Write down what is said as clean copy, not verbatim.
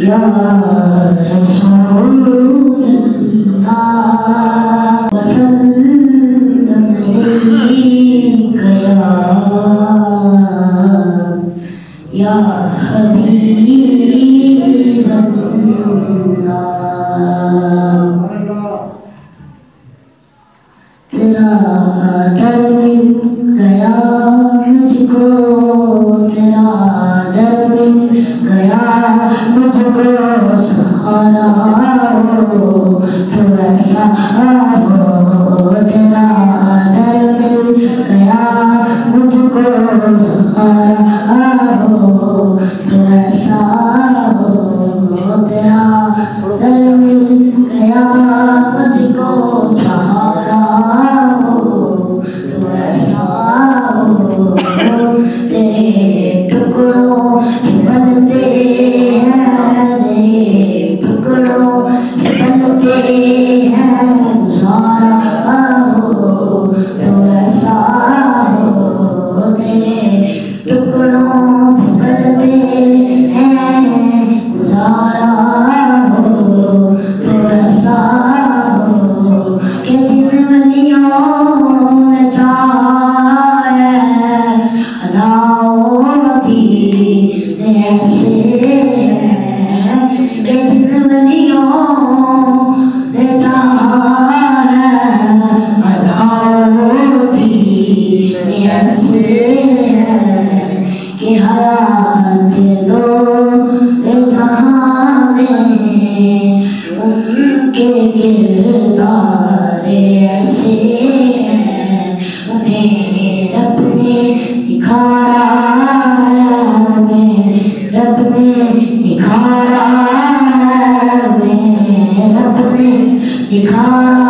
या रसूलल्लाह वसल्लम अलैका या हबीबल्लाह। तेरा दर मिल गया मुझको, तेरा दर मिल गया मुझको, सहारा हो तो ऐसा हो। तेरा दर मिल गया मुझको, सहारा हो तो ऐसा हो। तेरा दर मिल गया मुझको, सहारा हो तो ऐसा हो। तेरे टुकड़ों के बनते हैं, तेरे टुकड़ों के बनते हैं, गुजारा हो तो ऐसा हो। तेरे टुकड़ों के बनते हैं, गुजारा हो तो ऐसा हो। कि जिन वलियों ने चाहे अनाओती ऐसे हैं, कि जिन वलियों ने चाहे अनाओती ऐसे हैं, कि हयात दो जहां में उनके किरदार ऐसे हैं। उन्हें रब ने निखारा, उन्हें रब ने निखारा, उन्हें रब ने निखारा।